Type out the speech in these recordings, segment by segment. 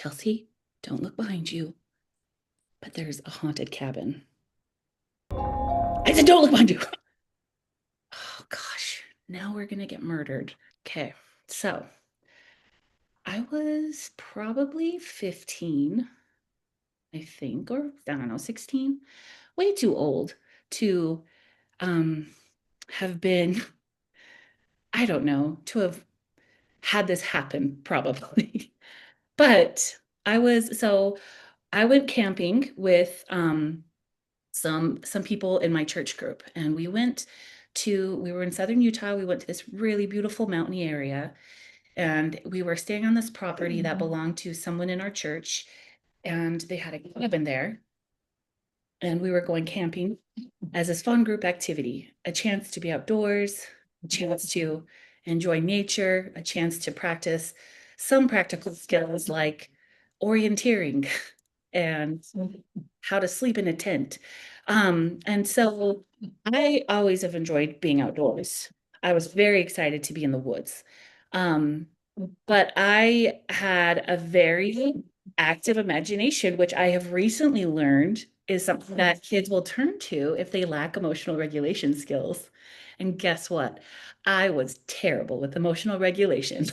Chelsea, don't look behind you, but there's a haunted cabin. I said, don't look behind you. Oh gosh, now we're gonna get murdered. Okay, so I was probably 15, I think, or I don't know, 16, way too old to um have been, I don't know, to have had this happen, probably. But I went camping with some people in my church group, and we were in southern Utah. We went to this really beautiful mountainy area, and we were staying on this property that belonged to someone in our church, and they had a cabin there, and we were going camping as this fun group activity, a chance to be outdoors, a chance to enjoy nature, a chance to practice some practical skills like orienteering and how to sleep in a tent. And so I always have enjoyed being outdoors. I was very excited to be in the woods. Um, but I had a very active imagination, which I have recently learned is something that kids will turn to if they lack emotional regulation skills. And guess what? I was terrible with emotional regulation.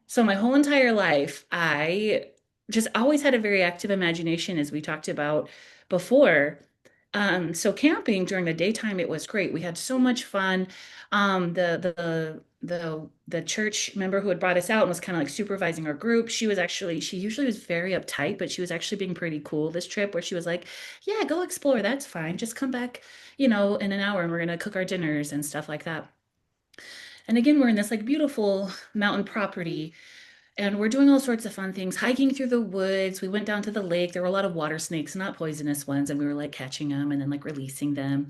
So my whole entire life, I just always had a very active imagination, as we talked about before. So camping during the daytime, it was great. We had so much fun. The church member who had brought us out and was kind of like supervising our group. She usually was very uptight, but she was actually being pretty cool this trip, where she was like, "Yeah, go explore. That's fine. Just come back, in an hour, and we're gonna cook our dinners and stuff like that." And again, we're in this like beautiful mountain property, and we're doing all sorts of fun things, hiking through the woods. We went down to the lake. There were a lot of water snakes, not poisonous ones, and we were like catching them and then like releasing them.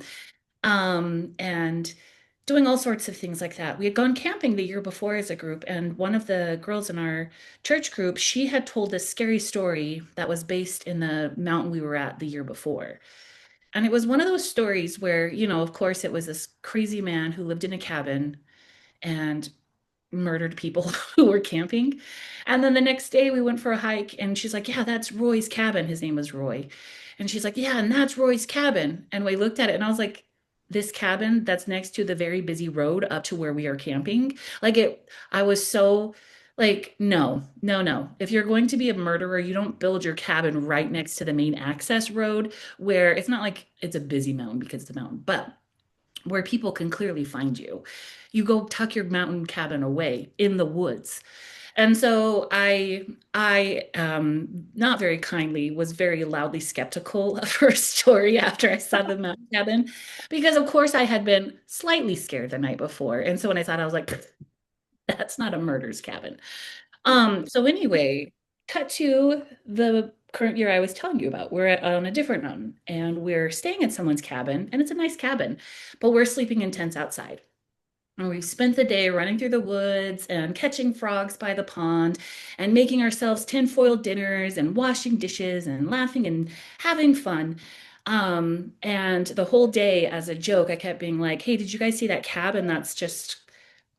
And doing all sorts of things like that. We had gone camping the year before as a group, and one of the girls in our church group, she had told this scary story that was based in the mountain we were at the year before. And it was one of those stories where, of course, it was this crazy man who lived in a cabin and murdered people who were camping. And then the next day we went for a hike, and she's like, "Yeah, that's Roy's cabin." His name was Roy. And she's like, "Yeah, and that's Roy's cabin." And we looked at it, and I was like, "This cabin that's next to the very busy road up to where we are camping?" I was so like, no, no, no. If you're going to be a murderer, you don't build your cabin right next to the main access road, where it's not like it's a busy mountain because it's a mountain, but where people can clearly find you. You go tuck your mountain cabin away in the woods. And so I not very kindly, was very loudly skeptical of her story after I saw the mountain cabin, because of course I had been slightly scared the night before. And so when I saw it, I was like, that's not a murder's cabin. So anyway, cut to the current year I was telling you about. On a different mountain, and we're staying at someone's cabin, and it's a nice cabin, but we're sleeping in tents outside. And we spent the day running through the woods and catching frogs by the pond and making ourselves tinfoil dinners and washing dishes and laughing and having fun. And the whole day, as a joke, I kept being like, "Hey, did you guys see that cabin that's just,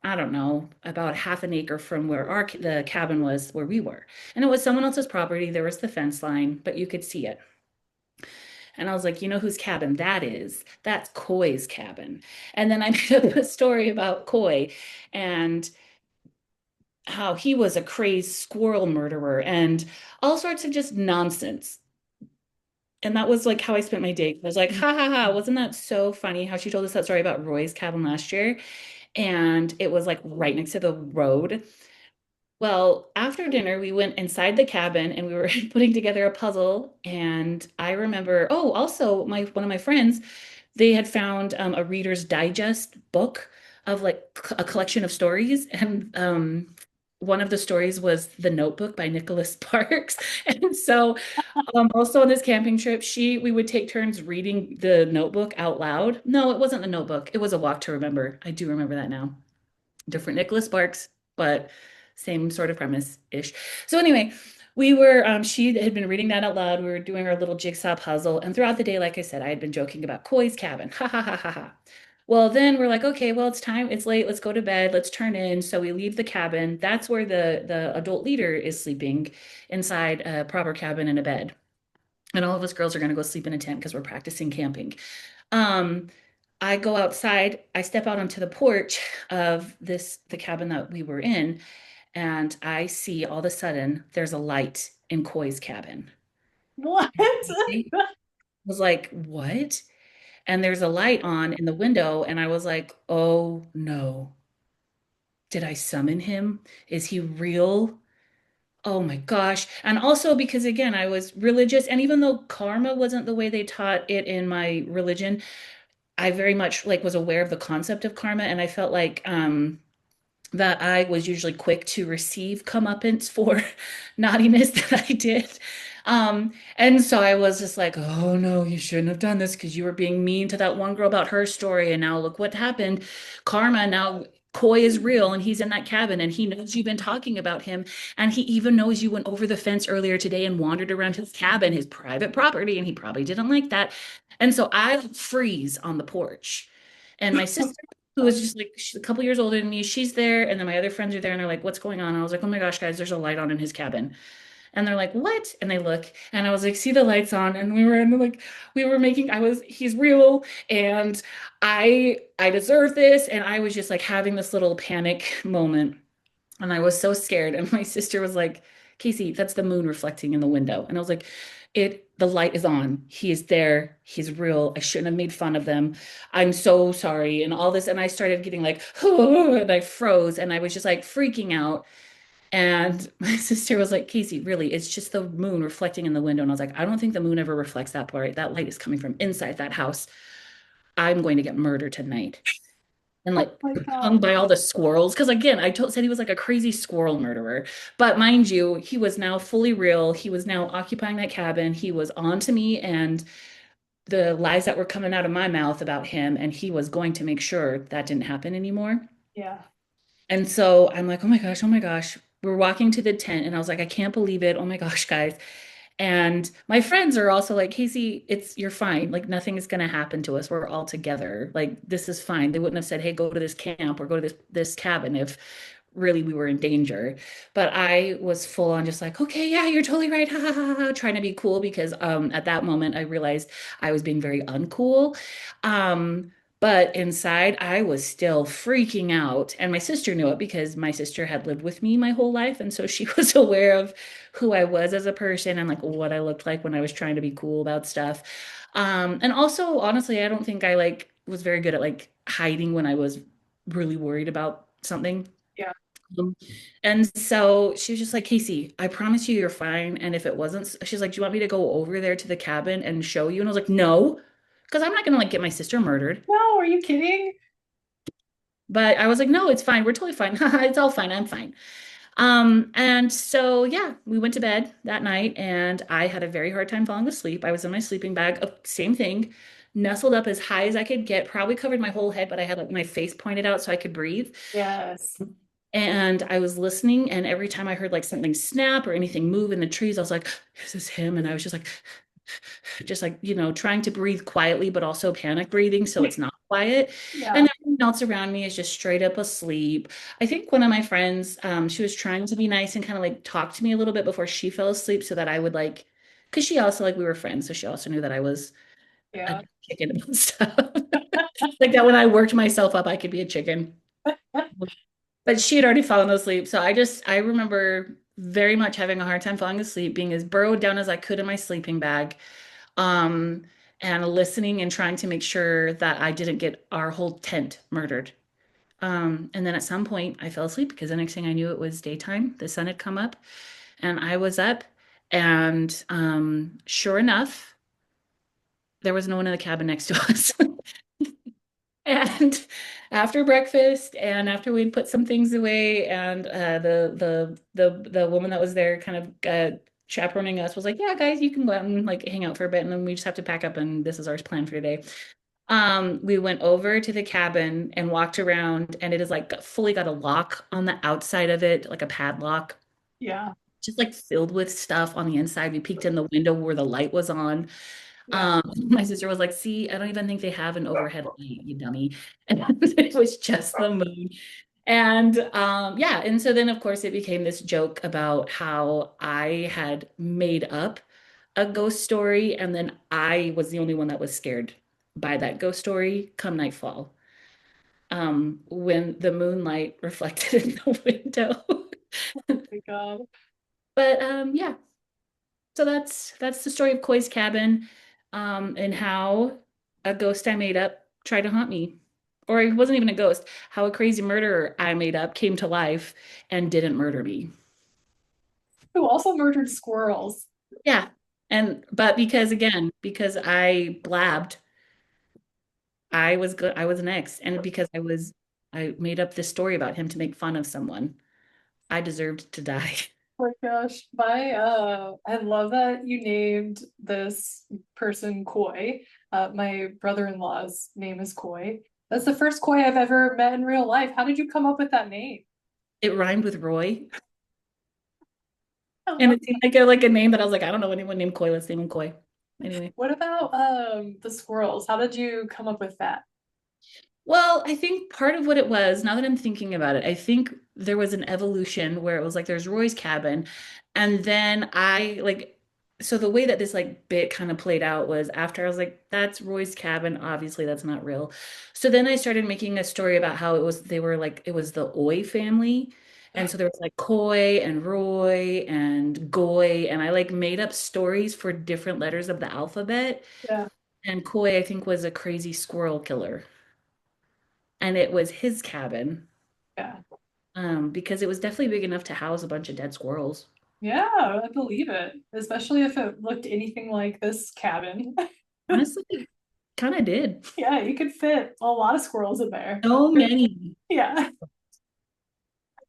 I don't know, about half an acre from where the cabin was where we were?" And it was someone else's property. There was the fence line, but you could see it. And I was like, "You know whose cabin that is? That's Coy's cabin." And then I made up a story about Coy and how he was a crazed squirrel murderer and all sorts of just nonsense. And that was like how I spent my day. I was like, "Ha ha ha, wasn't that so funny how she told us that story about Roy's cabin last year?" And it was like right next to the road. Well, after dinner, we went inside the cabin and we were putting together a puzzle. And I remember, oh, also my one of my friends, they had found a Reader's Digest book of like a collection of stories. And one of the stories was The Notebook by Nicholas Sparks. And so also on this camping trip, we would take turns reading the Notebook out loud. No, it wasn't the Notebook. It was A Walk to Remember. I do remember that now. Different Nicholas Sparks, but same sort of premise-ish. So anyway, she had been reading that out loud. We were doing our little jigsaw puzzle. And throughout the day, like I said, I had been joking about Coy's cabin. Ha ha ha ha ha. Well, then we're like, okay, well, it's time. It's late. Let's go to bed. Let's turn in. So we leave the cabin. That's where the adult leader is sleeping inside a proper cabin in a bed. And all of us girls are going to go sleep in a tent because we're practicing camping. Um, I go outside. I step out onto the porch of the cabin that we were in, and I see all of a sudden there's a light in Coy's cabin. What? I was like, what? And there's a light on in the window, and I was like, oh no. Did I summon him? Is he real? Oh my gosh. And also because again, I was religious, and even though karma wasn't the way they taught it in my religion, I very much like was aware of the concept of karma, and I felt like that I was usually quick to receive comeuppance for naughtiness that I did. And so I was just like, oh no, you shouldn't have done this because you were being mean to that one girl about her story. And now look what happened. Karma, now Coy is real and he's in that cabin and he knows you've been talking about him. And he even knows you went over the fence earlier today and wandered around his cabin, his private property, and he probably didn't like that. And so I freeze on the porch. And my sister who was just like she's a couple years older than me. She's there, and then my other friends are there, and they're like, "What's going on?" And I was like, "Oh my gosh, guys, there's a light on in his cabin." And they're like, "What?" And they look, and I was like, "See the lights on?" And we were in like, we were making. He's real, and I deserve this, and I was just like having this little panic moment. And I was so scared. And my sister was like, Casey, that's the moon reflecting in the window. And I was like, the light is on. He is there. He's real. I shouldn't have made fun of them. I'm so sorry. And all this. And I started getting like, and I froze and I was just like freaking out. And my sister was like, Casey, really, it's just the moon reflecting in the window. And I was like, I don't think the moon ever reflects that part. That light is coming from inside that house. I'm going to get murdered tonight and Oh like my hung God. by all the squirrels. Because again, said he was like a crazy squirrel murderer. But mind you, he was now fully real. He was now occupying that cabin. He was on to me and the lies that were coming out of my mouth about him. And he was going to make sure that didn't happen anymore. Yeah. And so I'm like, oh my gosh, oh my gosh. We're walking to the tent, and I was like, I can't believe it. Oh my gosh, guys. And my friends are also like, Casey, you're fine. Like nothing is gonna happen to us. We're all together. Like this is fine. They wouldn't have said, hey, go to this camp or go to this cabin if really we were in danger. But I was full on just like, okay, yeah, you're totally right. Ha ha ha ha, trying to be cool because at that moment I realized I was being very uncool. But inside, I was still freaking out. And my sister knew it because my sister had lived with me my whole life. And so she was aware of who I was as a person and like what I looked like when I was trying to be cool about stuff. And also, honestly, I don't think I like was very good at like hiding when I was really worried about something. Yeah. Um, And so she was just like, Casey, I promise you you're fine. And if it wasn't, she's like, do you want me to go over there to the cabin and show you? And I was like, no, because I'm not gonna like get my sister murdered. No, are you kidding? But I was like, no, it's fine. We're totally fine. It's all fine. I'm fine. And so yeah, we went to bed that night and I had a very hard time falling asleep. I was in my sleeping bag, same thing, nestled up as high as I could get, probably covered my whole head, but I had like my face pointed out so I could breathe. Yes. And I was listening, and every time I heard like something snap or anything move in the trees, I was like, is this him? And I was just like, trying to breathe quietly, but also panic breathing so it's not quiet. Yeah. And everyone else around me is just straight up asleep. I think one of my friends, she was trying to be nice and kind of like talk to me a little bit before she fell asleep so that I would like, because she also like we were friends, so she also knew that I was a Yeah. chicken and stuff. Like that when I worked myself up, I could be a chicken. But she had already fallen asleep. So I remember very much having a hard time falling asleep, being as burrowed down as I could in my sleeping bag, um, and listening and trying to make sure that I didn't get our whole tent murdered. And then at some point I fell asleep because the next thing I knew it was daytime. The sun had come up and I was up. And sure enough, there was no one in the cabin next to us. And after breakfast, and after we'd put some things away, and the woman that was there, kind of chaperoning us, was like, "Yeah, guys, you can go out and like hang out for a bit, and then we just have to pack up, and this is our plan for today." We went over to the cabin and walked around, and it is like fully got a lock on the outside of it, like a padlock, Yeah. just like filled with stuff on the inside. We peeked in the window where the light was on. Yeah. My sister was like, see, I don't even think they have an overhead light, you dummy. And it was just the moon. And yeah, and so then of course it became this joke about how I had made up a ghost story, and then I was the only one that was scared by that ghost story come nightfall. When the moonlight reflected in the window. Oh my God. But yeah, so that's the story of Koi's cabin, and how a ghost I made up tried to haunt me. Or it wasn't even a ghost, how a crazy murderer I made up came to life and didn't murder me. Who also murdered squirrels. Yeah. And but because again, because I blabbed, I was good, I was next. And because I made up this story about him to make fun of someone, I deserved to die. Oh my gosh. I love that you named this person Koi. My brother-in-law's name is Koi. That's the first Koi I've ever met in real life. How did you come up with that name? It rhymed with Roy. I And love it seemed like a name that I was like, I don't know anyone named Coy. Let's name him Coy. Anyway. What about the squirrels? How did you come up with that? Well, I think part of what it was, now that I'm thinking about it, I think there was an evolution where it was like there's Roy's cabin. And then so the way that this like bit kind of played out was after I was like, that's Roy's cabin. Obviously, that's not real. So then I started making a story about how they were like, it was the Oi family. And so there was like Coy and Roy and Goy. And I like made up stories for different letters of the alphabet. Yeah, And Coy, I think, was a crazy squirrel killer, and it was his cabin, yeah. because it was definitely big enough to house a bunch of dead squirrels. Yeah, I believe it. Especially if it looked anything like this cabin. Honestly, kind of did. Yeah, you could fit a lot of squirrels in there. So many. Yeah.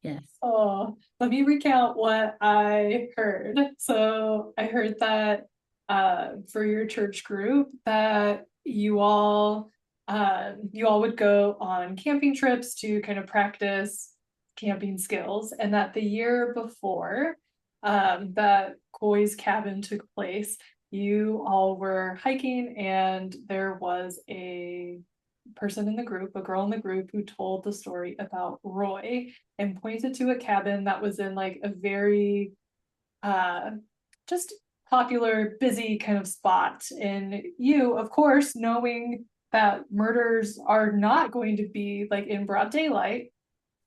Yes. Oh, let me recount what I heard. So I heard that for your church group that you all would go on camping trips to kind of practice camping skills, and that the year before that Coy's cabin took place, you all were hiking and there was a person in the group, a girl in the group who told the story about Roy and pointed to a cabin that was in like a very uh just popular busy kind of spot, and you of course knowing that murders are not going to be like in broad daylight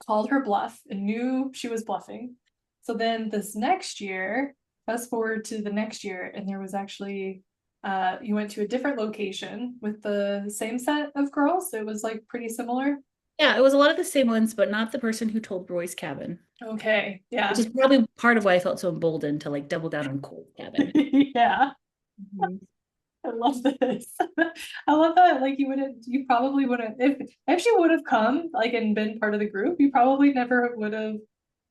called her bluff and knew she was bluffing. So then this next year, fast forward to the next year, and there was actually you went to a different location with the same set of girls. It was like pretty similar. Yeah, it was a lot of the same ones, but not the person who told Roy's cabin, Okay, which yeah. is probably part of why I felt so emboldened to like double down on Cole's cabin. Yeah. Mhm. I love this. I love that. Like you probably wouldn't, if she would have come, like, and been part of the group, you probably never would have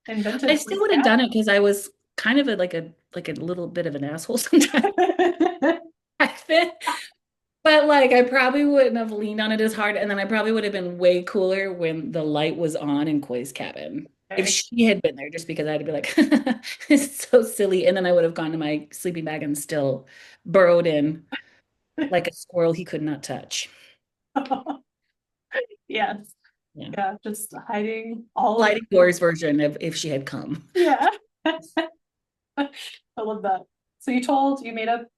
I invented still Queen's would have done it because I was kind of a little bit of an asshole sometimes. Cabin. I think. But like I probably wouldn't have leaned on it as hard, and then I probably would have been way cooler when the light was on in Koi's cabin. If Okay. she had been there, just because I'd be like, this is so silly. And then I would have gone to my sleeping bag and still burrowed in like a squirrel he could not touch. Yes. Yeah. Yeah, just hiding all of Sliding doors version of if she had come. yeah. I love that. So you made up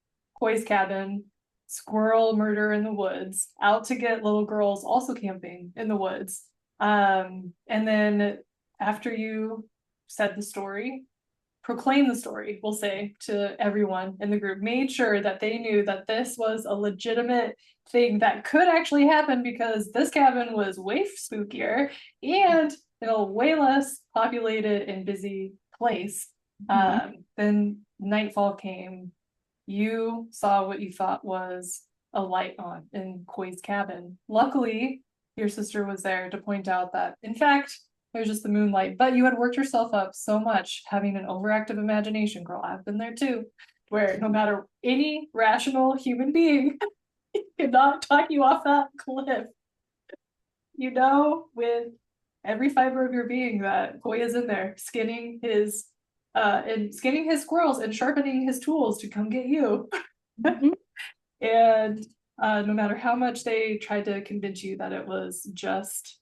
Koi's cabin, squirrel murder in the woods, out to get little girls also camping in the woods. And then after you said the story, proclaim the story, we'll say, to everyone in the group, made sure that they knew that this was a legitimate thing that could actually happen because this cabin was way spookier and in a way less populated and busy place. Mhm. Then nightfall came. You saw what you thought was a light on in Koi's cabin. Luckily, your sister was there to point out that, in fact, it was just the moonlight, but you had worked yourself up so much having an overactive imagination, girl. I've been there too, where no matter any rational human being could not talk you off that cliff. You know, with every fiber of your being that Koi is in there, skinning his squirrels and sharpening his tools to come get you. Mhm. And no matter how much they tried to convince you that it was just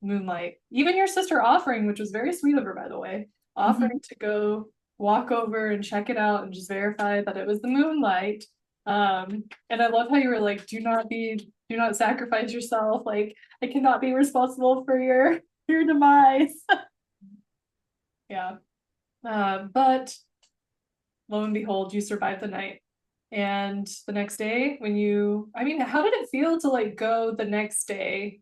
moonlight, even your sister offering, which was very sweet of her, by the way, Mhm. offering to go walk over and check it out and just verify that it was the moonlight. And I love how you were like, do not sacrifice yourself. Like, I cannot be responsible for your demise. Yeah. But lo and behold, you survived the night. And the next day, I mean, how did it feel to like go the next day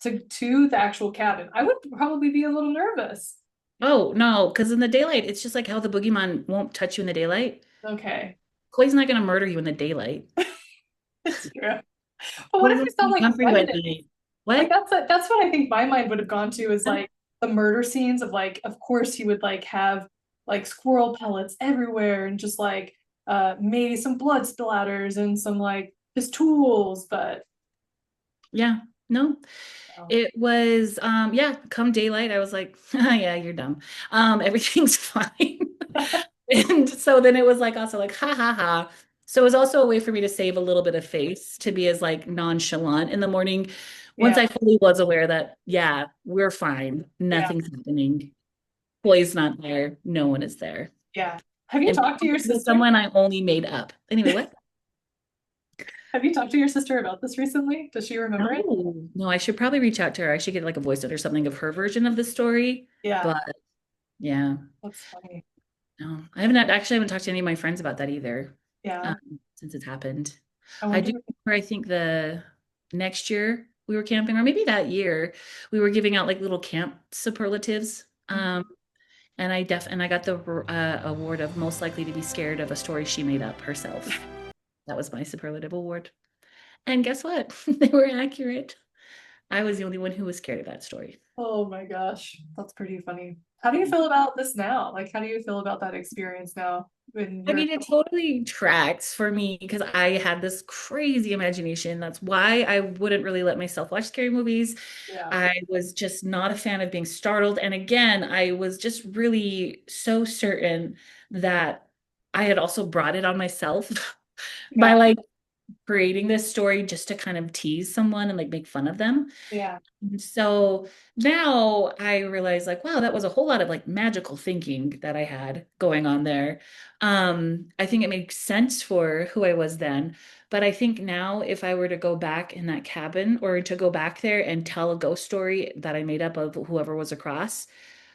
to the actual cabin? I would probably be a little nervous. Oh, no, because in the daylight, it's just like how the boogeyman won't touch you in the daylight. Okay, Clay's not going to murder you in the daylight. it's true. But what Clay's if not you saw going to like come for you at evidence? night. Like What? that's what I think my mind would have gone to is like the murder scenes of like, of course he would like have like squirrel pellets everywhere and just like maybe some blood splatters and some like his tools, but Yeah, no. no. It was, yeah, come daylight, I was like, yeah, you're dumb. Everything's fine. And so then it was like also like, ha ha ha. So it was also a way for me to save a little bit of face to be as like nonchalant in the morning once Yeah, I fully was aware that, yeah, we're fine. yeah, Nothing's happening. Boy's not there. No one is there. yeah. Have you And talked to your with sister? someone I only made up. Anyway, what? Have you talked to your sister about this recently? Does she remember it? No, no, I should probably reach out to her. I should get like a voice note or something of her version of the story. Yeah, But yeah, that's funny. no, I haven't talked to any of my friends about that either, Yeah, since it's happened. I I do wonder. remember, I think the next year we were camping, or maybe that year, we were giving out like little camp superlatives. And I got the award of most likely to be scared of a story she made up herself. That was my superlative award. And guess what? They were accurate. I was the only one who was scared of that story. Oh my gosh, that's pretty funny. How do you feel about this now? Like, how do you feel about that experience now when I you're, mean, it totally tracks for me because I had this crazy imagination. That's why I wouldn't really let myself watch scary movies. yeah, I was just not a fan of being startled. And again, I was just really so certain that I had also brought it on myself by yeah, like creating this story just to kind of tease someone and like make fun of them. yeah, And so now I realize like, wow, that was a whole lot of like magical thinking that I had going on there. I think it makes sense for who I was then. But I think now if I were to go back in that cabin or to go back there and tell a ghost story that I made up of whoever was across,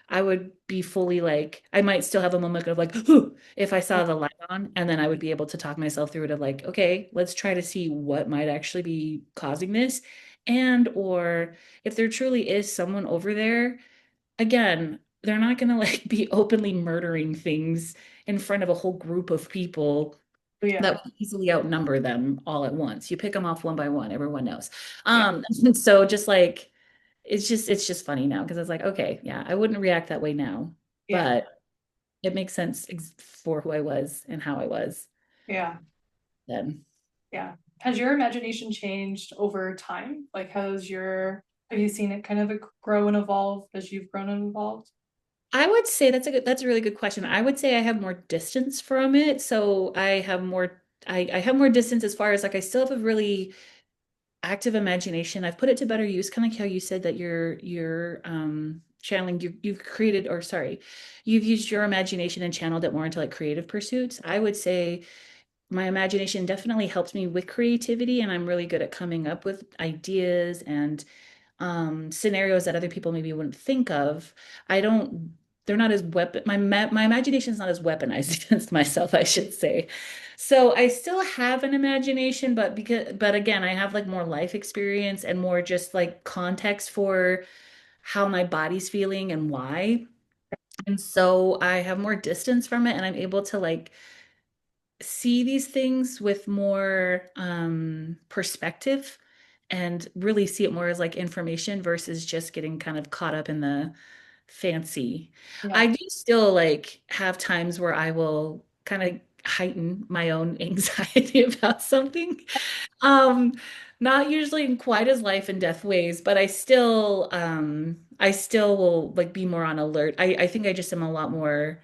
I would be fully like, I might still have a moment of like, "Ooh," if I yeah, saw the light on, and then I would be able to talk myself through it of like, okay, let's try to see what might actually be causing this. And or if there truly is someone over there, again, they're not gonna like be openly murdering things in front of a whole group of people that yeah, would easily outnumber them all at once. You pick them off one by one, everyone knows. yeah, And so just like it's just funny now because it's like, okay, yeah, I wouldn't react that way now, yeah, but it makes sense for who I was and how I was yeah, then. yeah. Has your imagination changed over time? Like, have you seen it kind of grow and evolve as you've grown and evolved? I would say that's a really good question. I would say I have more distance from it. So I have more distance as far as like I still have a really active imagination. I've put it to better use, kind of like how you said that you're channeling you've created or sorry, you've used your imagination and channeled it more into like creative pursuits. I would say my imagination definitely helps me with creativity, and I'm really good at coming up with ideas and scenarios that other people maybe wouldn't think of. I don't, they're not as my imagination is not as weaponized against myself, I should say. So I still have an imagination, but again, I have like more life experience and more just like context for how my body's feeling and why. And so I have more distance from it and I'm able to like see these things with more perspective and really see it more as like information versus just getting kind of caught up in the fancy. Yeah, I do still like have times where I will kind of heighten my own anxiety about something. Um, Not usually in quite as life and death ways, but I still will like be more on alert. I think I just am a lot more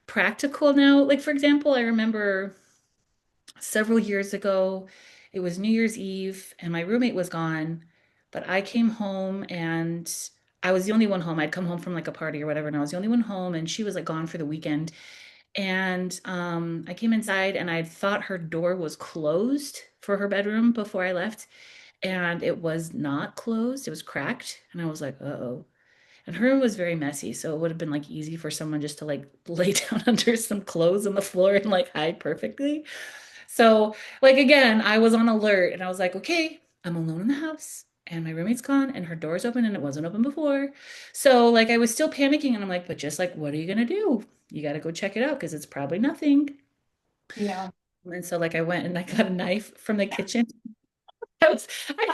practical now. Like for example, I remember several years ago. It was New Year's Eve and my roommate was gone, but I came home and I was the only one home. I'd come home from like a party or whatever, and I was the only one home, and she was like gone for the weekend. And I came inside and I thought her door was closed for her bedroom before I left, and it was not closed. It was cracked, and I was like, uh-oh. And her room was very messy, so it would have been like easy for someone just to like lay down under some clothes on the floor and like hide perfectly. So, like again, I was on alert and I was like, okay, I'm alone in the house and my roommate's gone and her door's open and it wasn't open before. So, like I was still panicking and I'm like, but just like what are you gonna do? You got to go check it out because it's probably nothing. Yeah. And so like I went and I got a knife from the kitchen. I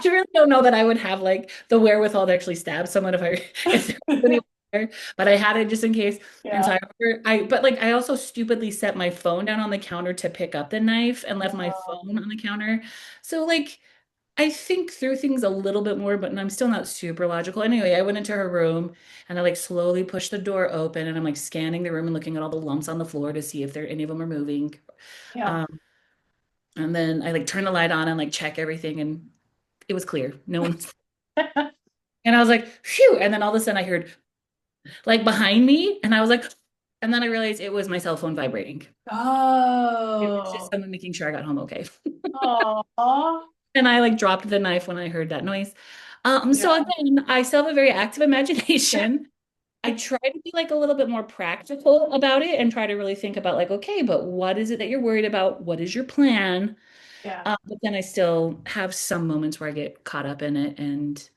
really don't know that I would have like the wherewithal to actually stab someone if there was anyone there, but I had it just in case. And so Yeah. but like I also stupidly set my phone down on the counter to pick up the knife and left my phone on the counter. So like I think through things a little bit more, but I'm still not super logical. Anyway, I went into her room and I like slowly pushed the door open and I'm like scanning the room and looking at all the lumps on the floor to see if there any of them are moving. Yeah. Um, and then I like turn the light on and like check everything and it was clear. No one was, and I was like, phew. And then all of a sudden I heard like behind me and I was like, and then I realized it was my cell phone vibrating. It was just Oh. someone making sure I got home okay. Oh. And I like dropped the knife when I heard that noise. So Yeah. again, I still have a very active imagination. I try to be like a little bit more practical about it and try to really think about like, okay, but what is it that you're worried about? What is your plan? Yeah. But then I still have some moments where I get caught up in it and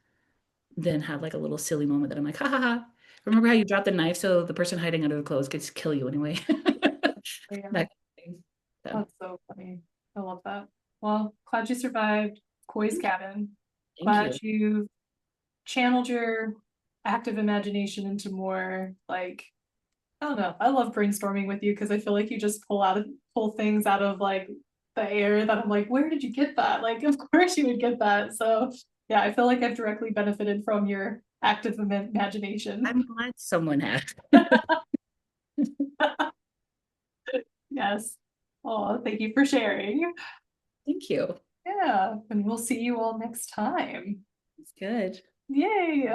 then have like a little silly moment that I'm like, ha ha ha. Remember how you dropped the knife so the person hiding under the clothes could kill you anyway? Yeah. That kind of thing. So, That's so funny. I love that. Well, glad you survived Koi's cabin. thank Glad you. you channeled your active imagination into more like, I don't know. I love brainstorming with you because I feel like you just pull things out of like the air that I'm like, where did you get that? Like, of course you would get that. So yeah, I feel like I've directly benefited from your active imagination. I'm glad someone has. Yes. Oh, thank you for sharing. Thank you. Yeah, and we'll see you all next time. It's good. Yay!